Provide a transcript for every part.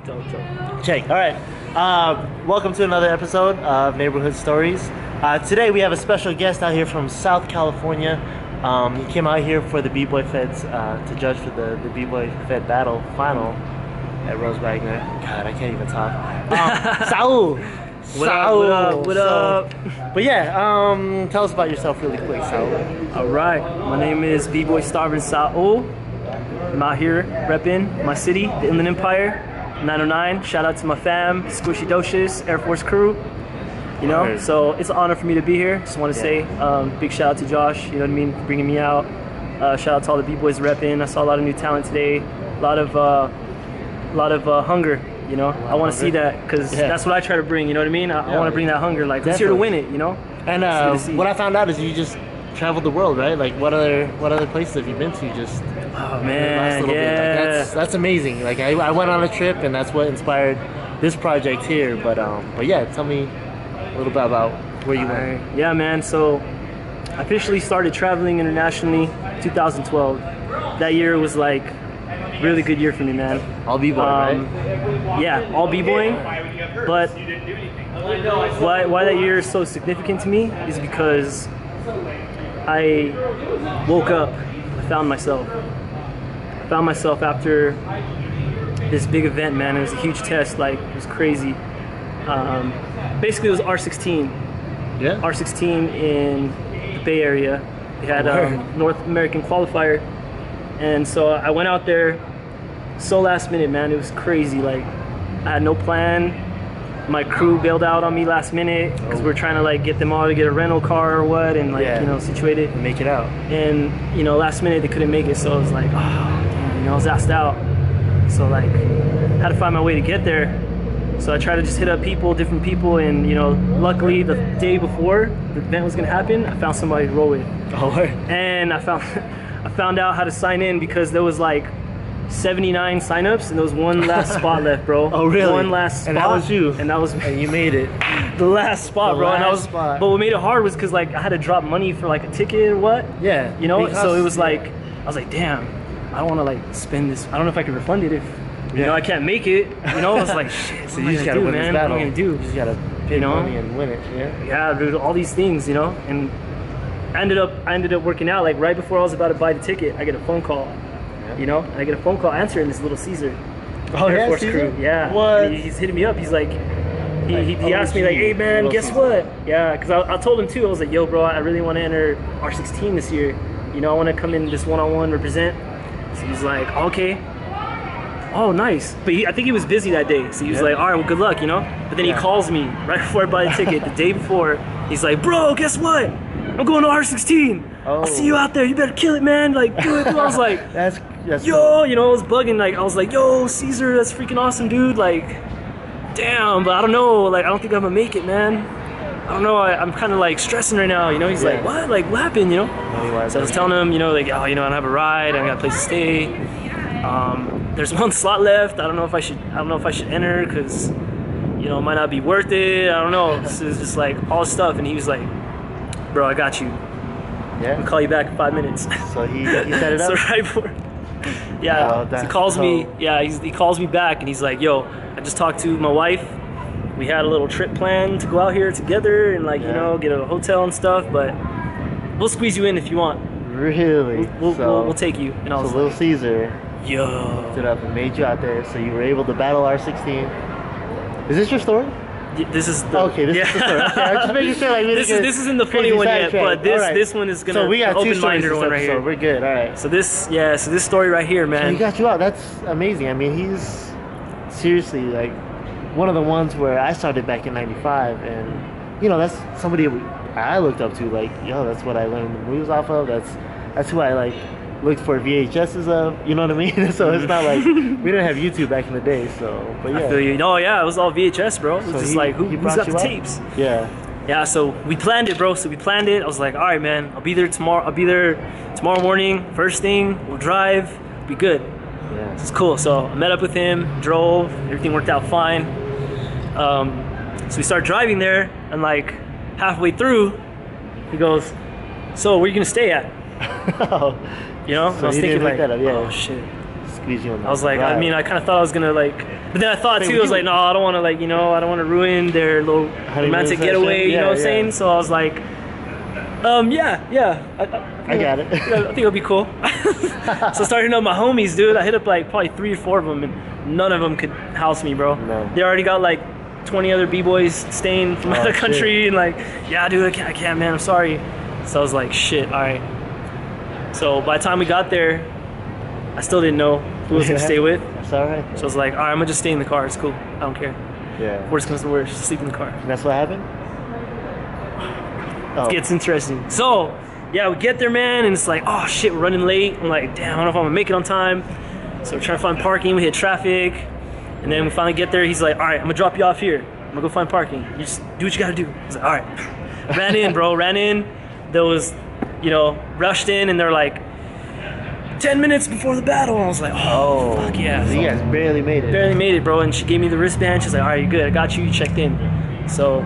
Dope. Check. All right. Welcome to another episode of Neighborhood Stories. Today we have a special guest out here from South California. He came out here for the B-Boy Feds to judge for the B-Boy Fed Battle final at Rose Wagner. God, I can't even talk. Sa-Ewl. What up? But yeah, tell us about yourself really quick, Sa-Ewl. All right. My name is B-Boy Starvin Sa-Ewl. I'm out here repping my city, the Inland Empire, 909. Shout out to my fam, Squishy Docious, Air Force crew. You know, so it's an honor for me to be here. Just want to say big shout out to Josh, you know what I mean, for bringing me out. Shout out to all the B-Boys repping. I saw a lot of new talent today. A lot of hunger, you know. I want to see that because that's what I try to bring, you know what I mean? I want to bring that hunger, like, who's here to win it, you know? And what I found out is you just traveled the world, right? Like, what other places have you been to? Just man, yeah. Like, that's amazing. Like, I went on a trip, and that's what inspired this project here. But yeah, tell me a little bit about where you went. Yeah, man. So I officially started traveling internationally 2012. That year was like really good year for me, man. All B-Boy, right? Yeah, all B-Boying. But why that year is so significant to me is because I woke up, I found myself after this big event, man. It was a huge test, like, it was crazy. Basically, it was R16. Yeah. R16 in the Bay Area. They had a North American qualifier. And so I went out there so last minute, man. It was crazy. Like, I had no plan. My crew bailed out on me last minute because we were trying to, like, get them all to get a rental car or what, and, like, you know, situate it. Make it out. And, you know, last minute they couldn't make it, so I was like, oh, damn, you know, I was asked out. So, like, had to find my way to get there. So I tried to just hit up different people, and, you know, luckily the day before the event was gonna happen, I found somebody to roll with. Oh, word. And I found out how to sign in because there was like 79 signups and there was one last spot left, bro. Oh, really? One last spot. And that was you. And that was and you made it. The last spot, bro. Spot. But what made it hard was because, like, I had to drop money for, like, a ticket or what. Yeah. You know. So it was like, I was like, damn, I don't want to, like, spend this. I don't know if I can refund it if you know I can't make it. You know. I was like, shit. So you just gotta win this battle. What am I gonna do? You just gotta pay money and win it. Yeah. Yeah, dude. All these things, you know. And I ended up working out. Like, right before I was about to buy the ticket, I get a phone call. You know, and I get a phone call answering this little Caesar. Oh, Air Force Caesar? crew. Yeah. What? He's hitting me up. He's like, he asked me, like, hey, man, guess what? Yeah, because I told him too. I was like, yo, bro, I really want to enter R16 this year. You know, I want to come in just one-on-one represent. So he's like, okay. Oh, nice. But I think he was busy that day. So he was like, all right, well, good luck, you know? But then he calls me right before I buy the ticket, the day before. He's like, bro, guess what? I'm going to R16. I'll see you out there. You better kill it, man. Like, do it. I was like, that's yo, cool. you know, I was bugging. Like, I was like, yo, Caesar, that's freaking awesome, dude. Like, damn, but I don't know. Like, I don't think I'm gonna make it, man. I don't know. I'm kind of, like, stressing right now. You know, he's like, what? Like, what happened? You know? So I was telling him, you know, like, oh, you know, I don't have a ride. I got a place to stay. There's one slot left. I don't know if I should enter because, you know, it might not be worth it. I don't know. This is just like all this stuff. And he was like, bro, I got you. Yeah. I'll call you back in 5 minutes. So he set it up. So right before, so he calls me. Yeah, he calls me back and he's like, "Yo, I just talked to my wife. We had a little trip planned to go out here together and, like, you know, get a hotel and stuff. But we'll squeeze you in if you want. Really? We'll take you." And I was like, Little Caesar stood up and made you out there, so you were able to battle R16. Is this your story? This is the, this is the story. Okay, I'm just making sure, like, this isn't the funny one yet, but this one is gonna. So we got two stories one right here. We're good. All right. So this story right here, man. So he got you out. That's amazing. I mean, he's seriously, like, one of the ones where I started back in '95, and, you know, that's somebody I looked up to. Like, yo, that's what I learned the moves off of. That's who I, like, looked for VHSs of, you know what I mean? So it's not like we didn't have YouTube back in the day, so, but yeah. I feel you. No, yeah, it was all VHS, bro. It was just like, who's got the tapes? Yeah. Yeah, so we planned it, bro. So we planned it. I was like, all right, man, I'll be there tomorrow morning, first thing, we'll drive, be good. Yeah. It's cool. So I met up with him, drove, everything worked out fine. So we started driving there, and, like, halfway through, he goes, so where are you gonna stay at? You know, so I was thinking, like, oh shit, squeeze you in the I was like, ride. I mean, I kind of thought I was gonna like, but then I thought too, I was like, no, I don't want to like, you know, I don't want to ruin their little romantic getaway, you know what I'm saying? So I was like, yeah, I got it. I think it'll be cool. So I started hitting up my homies, dude. I hit up like probably 3 or 4 of them, and none of them could house me, bro. No. They already got like 20 other b-boys staying from out of the country, and like, yeah, dude, I can't, man, I'm sorry. So I was like, shit, all right. So by the time we got there, I still didn't know who I was gonna stay with. That's all right. So I was like, all right, I'm gonna just stay in the car. It's cool. I don't care. Yeah. Worst comes to worst, sleep in the car. And that's what happened? It gets interesting. So, yeah, we get there, man, and it's like, oh shit, we're running late. I'm like, damn, I don't know if I'm gonna make it on time. So we're trying to find parking. We hit traffic, and then we finally get there. He's like, all right, I'm gonna drop you off here. I'm gonna go find parking. You just do what you gotta do. I was like, all right. Ran in, bro. Ran in. There was, you know, rushed in, and they're like, 10 minutes before the battle. I was like, oh, fuck yeah. So you guys barely made it. Barely made it, bro. And she gave me the wristband. She's like, all right, you're good. I got you. You checked in. So,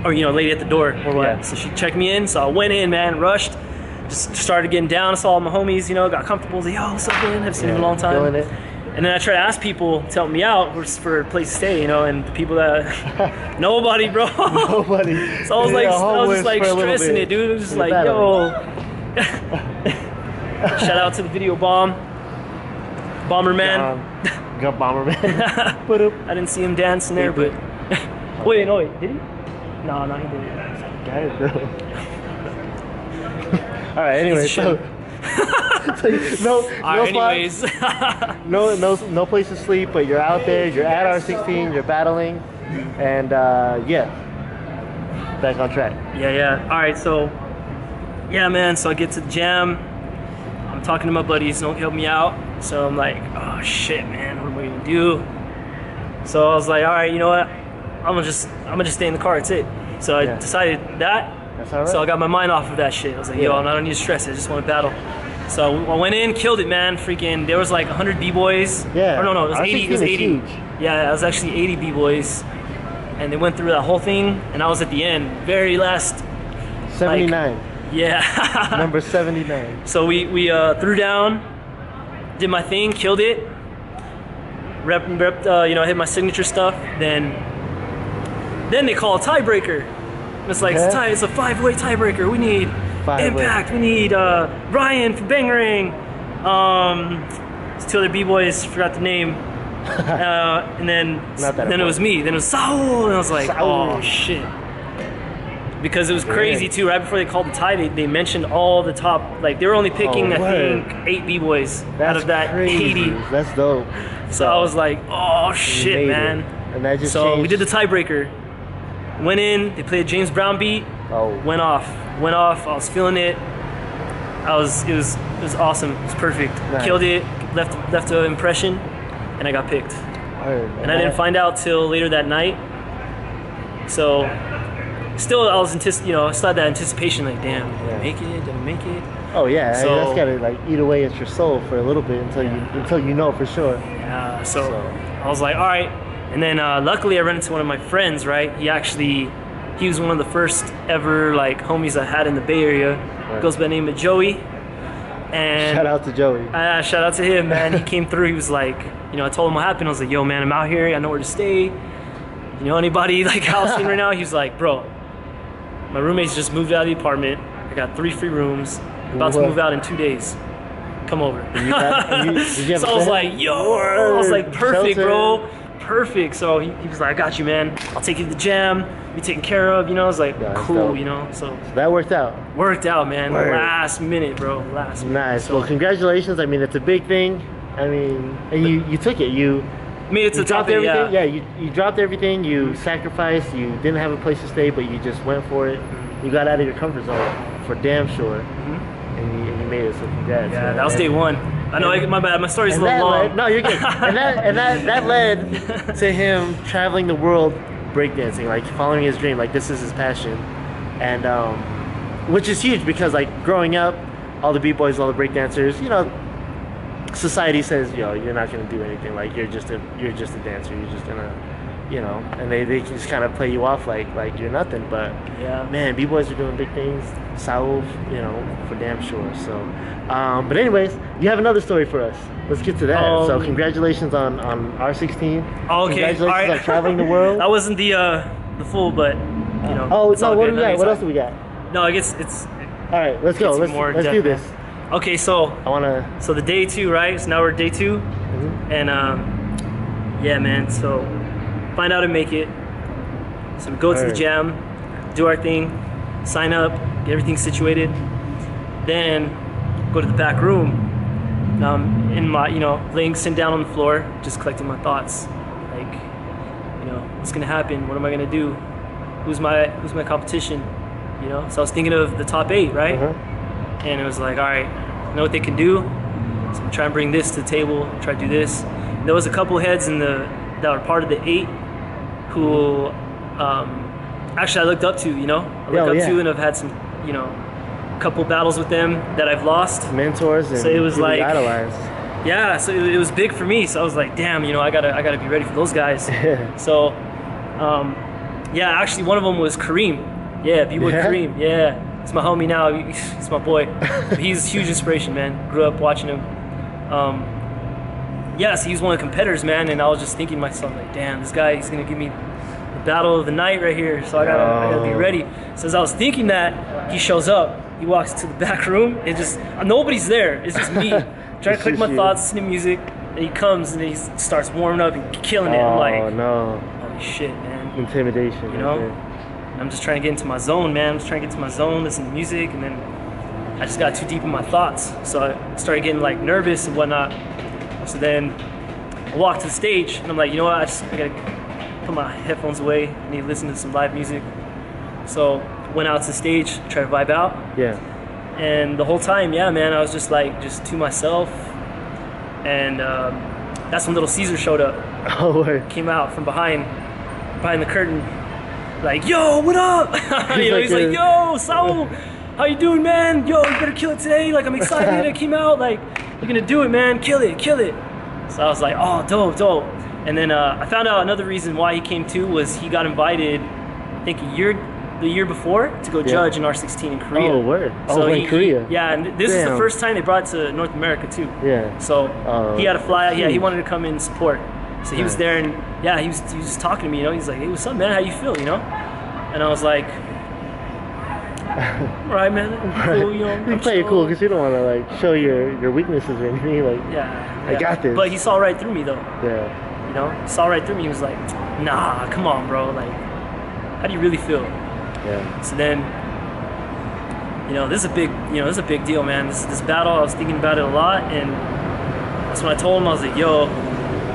or, you know, lady at the door or what. Yeah. So she checked me in. So I went in, man, rushed. Just started getting down. Saw all my homies, you know, got comfortable. I was like, yo, what's up, man? Haven't seen you in a long time. Feeling it. And then I tried to ask people to help me out for a place to stay, you know, and the people that, nobody, bro. Nobody. So I was just like stressing it, dude. It was just like, yo. Shout out to the video Bomber Man. Got Bomber Man. I didn't see him dancing there, but wait, did he? No, he didn't. Got it, bro. All right. Anyway, so anyways, no place to sleep, but you're out there. You're at R16. You're battling, and yeah, back on track. Yeah. All right, so yeah, man. So I get to the jam. I'm talking to my buddies, don't help me out. So I'm like, oh shit, man, what am I gonna do? So I was like, all right, you know what? I'm gonna just stay in the car. That's it. So I decided that. That's all right. So I got my mind off of that shit. I was like, yo, I don't need to stress. I just want to battle. So I went in, killed it, man. Freaking, there was like 100 b-boys. Yeah. Or no, it was 80. It was 80. Huge. Yeah, it was actually 80 b-boys, and they went through that whole thing, and I was at the end, very last. 79. Yeah. Number 79. So we threw down, did my thing, killed it, you know, hit my signature stuff. Then they call a tiebreaker. It's like it's a 5-way tiebreaker. We need Impact. We need Ryan from Bangarang. There's 2 other b-boys. Forgot the name. And then it was me. Then it was Sa-Ewl, and I was like, oh shit. Because it was crazy too. Right before they called the tie, they mentioned all the top. Like they were only picking, I think, 8 b-boys out of that crazy. 80. That's dope. So I was like, oh shit, man. And that just so changed. we did the tiebreaker. Went in. They played a James Brown beat. Oh. Went off. I was feeling it. It was awesome. It was perfect. Nice. Killed it. Left an impression, and I got picked. And I didn't find out till later that night. So. Still, I was still had that anticipation, like, damn, did I make it? Did I make it? Oh yeah, so, that's gotta like eat away at your soul for a little bit until you know for sure. Yeah. So I was like, all right. And then luckily, I ran into one of my friends. Right, he was one of the first ever like homies I had in the Bay Area. Right. Goes by the name of Joey. And shout out to Joey. Shout out to him, man. He came through. He was like, you know, I told him what happened. I was like, yo, man, I'm out here. I know where to stay. You know anybody like housing right now? He was like, bro. My roommates just moved out of the apartment. I got 3 free rooms. I'm about to move out in 2 days. Come over. So I was like, yo. I was like, perfect, bro. Perfect. So he was like, I got you, man. I'll take you to the jam. Be taken care of. You know, I was like, cool, you know. So that worked out. Worked out, man. Last minute, bro. Last minute. Nice. So, well, congratulations. I mean, it's a big thing. I mean, and you took it. You made it to the top of everything. Yeah, you dropped everything. You sacrificed. You didn't have a place to stay, but you just went for it. You got out of your comfort zone for damn sure, and you made it. So congrats. Yeah, that was day 1. I know, my bad. My story's a little long. No, you're good. and that led to him traveling the world breakdancing, like following his dream. Like this is his passion, and which is huge because like growing up, all the b-boys, all the breakdancers, you know. Society says, yo, you're not gonna do anything. Like you're just a dancer. You're just gonna you know, and they can just kind of play you off like you're nothing. But Yeah. man, B-boys are doing big things. Sa-Ewl, you know, for damn sure. So, but anyways, you have another story for us. Let's get to that. So congratulations on R16. Okay. Congratulations on traveling the world. That wasn't the full, but you know. Oh it's no, all what good. do we got? What else do we got? No, I guess it's. All right, let's go. Let's do this. Okay, so I wanna. So the day 2, right? So now we're day 2, and yeah, man. So find out and make it. So we go to the jam, do our thing, sign up, get everything situated, then go to the back room. In my, you know, sitting down on the floor, just collecting my thoughts, like, you know, what's gonna happen? What am I gonna do? Who's my competition? You know. So I was thinking of the top 8, right? And it was like, all right, I know what they can do. So I'm trying to bring this to the table. Try to do this. And there was a couple heads that were part of the 8 who actually I looked up to. You know, I looked up to, and I've had some, you know, couple battles with them that I've lost. Mentors and so it was like idolized. Yeah, so it was big for me. So I was like, damn, you know, I gotta be ready for those guys. So yeah, actually one of them was Kareem. Yeah, B-boy Kareem. Yeah, it's my homie now. He's my boy. He's a huge inspiration, man. Grew up watching him. Yeah, so he's one of the competitors, man. And I was just thinking to myself, like, damn, this guy, he's gonna give me the battle of the night right here. So I gotta be ready. So as I was thinking that, he shows up. He walks to the back room, and just nobody's there. It's just me trying to collect my thoughts, listening to music. And he comes and he starts warming up and killing it. I'm like, no, holy shit, man! Intimidation, you know. I'm just trying to get into my zone, man. I'm just trying to get to my zone, listen to music, and then I just got too deep in my thoughts. So I started getting like nervous and whatnot. So then I walked to the stage, and I'm like, you know what? I gotta put my headphones away. I need to listen to some live music. So went out to the stage, tried to vibe out. Yeah. And the whole time, yeah, man, I was just to myself. And that's when Little Caesar showed up. Oh, word. Came out from behind the curtain, like, yo, what up? You know, he's like, yo, Sa-Ewl, how you doing, man? Yo, you better kill it today. Like, I'm excited I came out. Like, you're gonna do it, man. Kill it, kill it. So I was like, oh, dope, dope. And then I found out another reason why he came too was he got invited, I think the year before, to go judge in R16 in Korea. Oh, word. So in Korea. Yeah, and this is the first time they brought it to North America too. Yeah. So he had to fly out. Yeah, he wanted to come in and support. So he was there, and yeah, he was just talking to me. You know, he's like, hey, what's up, man? How you feel? You know? And I was like, all right, man. Cool, you know. You play it cool because you don't want to like show your weaknesses or anything. Like, I got this. But he saw right through me though. Yeah. You know, he saw right through me. He was like, nah, come on, bro. Like, how do you really feel? Yeah. So then, you know, this is a big deal, man. This battle, I was thinking about it a lot, and that's when I told him, I was like, yo,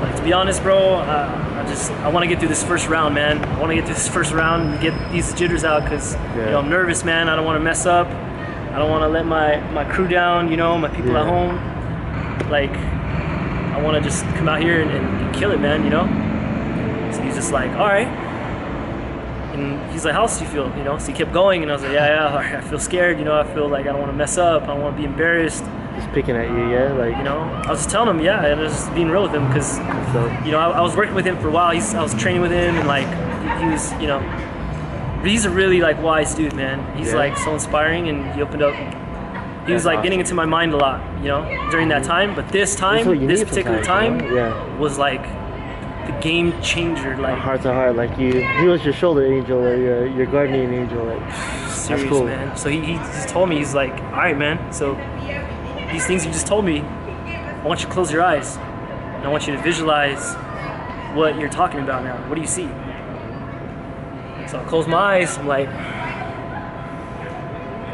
like, to be honest, bro, I want to get through this first round, man. I want to get through this first round and get these jitters out, because you know, I'm nervous, man. I don't want to mess up. I don't want to let my crew down, you know, my people at home. Like, I want to just come out here and kill it, man, you know? So he's just like, all right. And he's like, how else do you feel, you know? So he kept going, and I was like, yeah, I feel scared, you know? I feel like I don't want to mess up. I don't want to be embarrassed. Just picking at you, yeah? Like, you know? I was just telling him, yeah, I was just being real with him, because, you know, I was working with him for a while. I was training with him, and, like, he was, you know, he's a really, like, wise dude, man. He's, like, so inspiring, and he opened up. He was, like, getting into my mind a lot, you know, during that time. But this time, this particular time, was, like, the game changer. Like, heart to heart, like he was your shoulder angel or your guardian angel. Like, serious, cool, man. So he just told me, he's like, all right, man. So these things you just told me, I want you to close your eyes, and I want you to visualize what you're talking about now. What do you see? So I close my eyes. I'm like,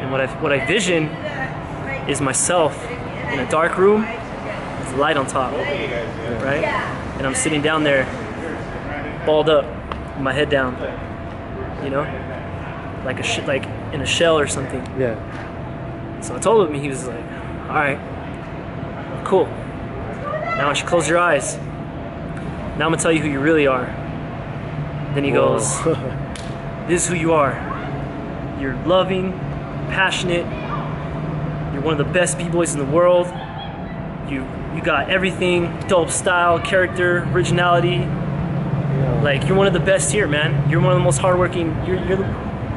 and what I vision is myself in a dark room with a light on top, right? And I'm sitting down there, balled up, with my head down, you know, like in a shell or something. Yeah. So I told him, he was like, all right, cool. Now I want you to close your eyes. Now I'm gonna tell you who you really are. Then he goes, this is who you are. You're loving, passionate. You're one of the best B-boys in the world. You got everything, dope style, character, originality. Like, you're one of the best here, man. You're one of the most hardworking.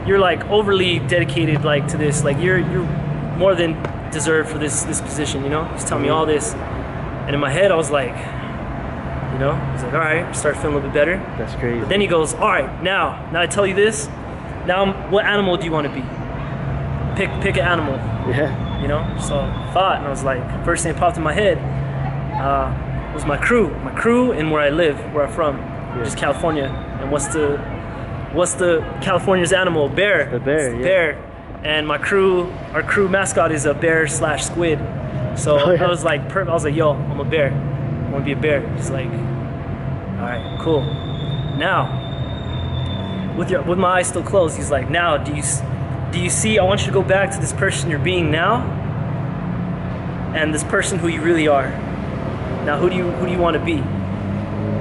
You're like overly dedicated, like, to this. Like, you're more than deserved for this position, you know. He's telling me all this, and in my head I was like, you know, he's like, all right, start feeling a little bit better. That's crazy. But then he goes, all right, now I tell you this. Now, what animal do you want to be? Pick an animal. Yeah. You know. So I thought, and I was like, first thing that popped in my head was my crew and where I live, where I'm from, which is California. And what's the California's animal? Bear. The bear. It's the bear. And our crew mascot is a bear/squid. So I was like, yo, I'm a bear. I want to be a bear. He's like, all right, cool. Now, with my eyes still closed, he's like, now, do you see? I want you to go back to this person you're being now, and this person who you really are. Now, who do you want to be?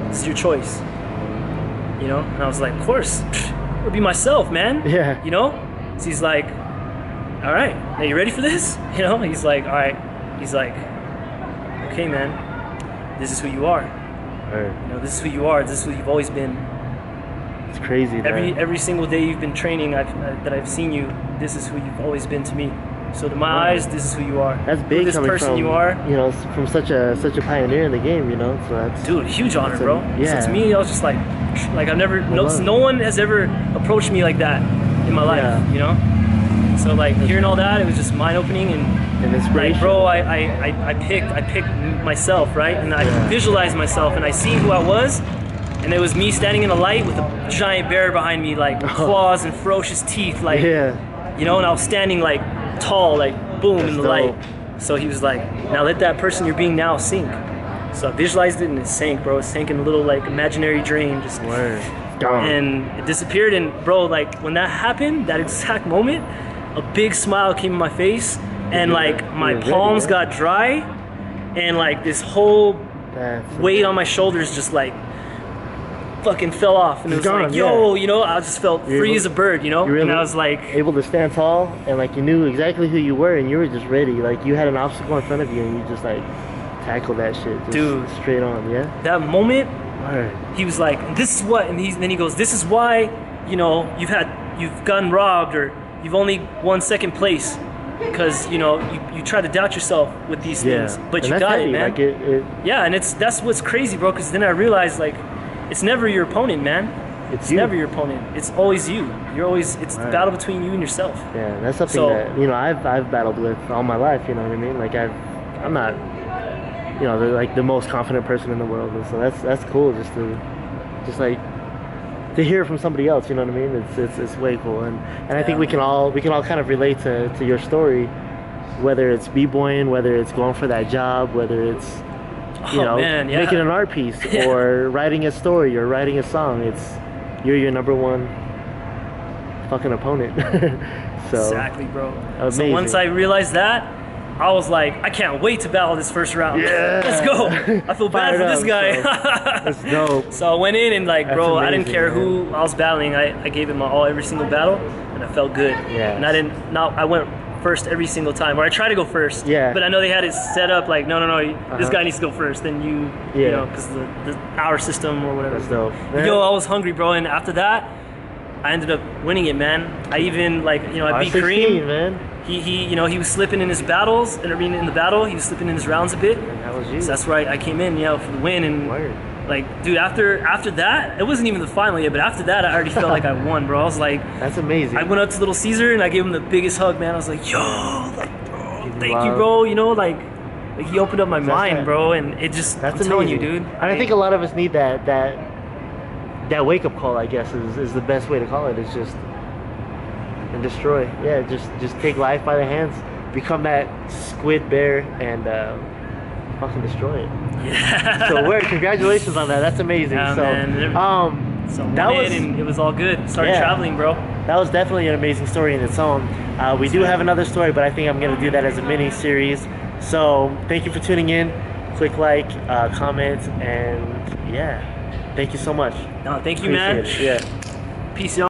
This is your choice. You know? And I was like, of course, I'll be myself, man. Yeah. You know? So he's like, all right, now you ready for this? You know? He's like, all right. He's like, okay, man, this is who you are. Right. You know, this is who you are. This is who you've always been. It's crazy. Every single day you've been training that I've seen you, this is who you've always been to me. So to my eyes, this is who you are. That's big. This coming person from, you are. You know, from such a pioneer in the game. You know, so that's, dude, huge honor, bro. Yeah. So to me, I was just like I've never, no one has ever approached me like that in my life. Yeah. You know. So like hearing all that, it was just mind opening and inspiration. Like, bro, I picked myself, right, and I visualized myself, and I see who I was. And it was me standing in the light with a giant bear behind me, like claws and ferocious teeth, like, you know, and I was standing like tall, like boom, in the light. So he was like, now let that person you're being now sink. So I visualized it and it sank, bro. It sank in a little like imaginary drain, just and it disappeared. And bro, like when that happened, that exact moment, a big smile came in my face, and like my palms got dry, and like this whole weight on my shoulders just like fucking fell off, and it was like, yo, you know, I just felt free as a bird, you know, and I was like able to stand tall, and like you knew exactly who you were, and you were just ready. Like you had an obstacle in front of you, and you just like tackled that shit, just dude, straight on. That moment, he was like, this is what, and then he goes, this is why, you know, you've gotten robbed, or you've only won second place, because you know you try to doubt yourself with these things, but you got it, man. Like yeah, and that's what's crazy, bro, because then I realized, like, it's never your opponent, man. It's never your opponent. It's always you. You're always, it's the battle between you and yourself. Yeah, that's something that, you know, I've battled with all my life, you know what I mean? Like I'm not, you know, like the most confident person in the world, and so that's cool just to hear from somebody else, you know what I mean? It's way cool, and I think we can all kind of relate to your story, whether it's b-boying, whether it's going for that job, whether it's you know, making an art piece, or writing a story, or writing a song. You're your number one fucking opponent. So exactly, bro. Amazing. So once I realized that, I was like, I can't wait to battle this first round. Yeah, let's go. I feel bad for this guy. That's dope. So I went in and like, bro, amazing, I didn't care who I was battling. I gave it my all every single battle, and I felt good. Yeah. And I went first every single time, or I try to go first. Yeah. But I know they had it set up like, no, this guy needs to go first, then you know, because the hour system or whatever. That's dope. Yo, I was hungry, bro, and after that, I ended up winning it, man. I even, like, you know, I beat Kareem. Man. He, you know, he was slipping in his battles, and I mean, in the battle, he was slipping in his rounds a bit. And that was you. So that's right. I came in, for the win, and like, dude, after that, it wasn't even the final yet, but after that, I already felt like I won, bro. I was like, that's amazing. I went up to Little Caesar and I gave him the biggest hug, man. I was like, yo, like, bro, thank you, bro. You know, like he opened up my mind, bro, and it just, I'm telling you, dude. And I think a lot of us need that wake up call, I guess, is the best way to call it. It's just and destroy. Yeah, just take life by the hands, become that squid bear, and fucking destroy it. Yeah. So congratulations on that. That's amazing. Yeah, so man. So and it was all good. Started traveling, bro. That was definitely an amazing story in its own. We do have another story, but I think I'm gonna do that as a mini series. So thank you for tuning in. Click like, comment, and yeah, thank you so much. No, thank you, man. Yeah. Peace, y'all.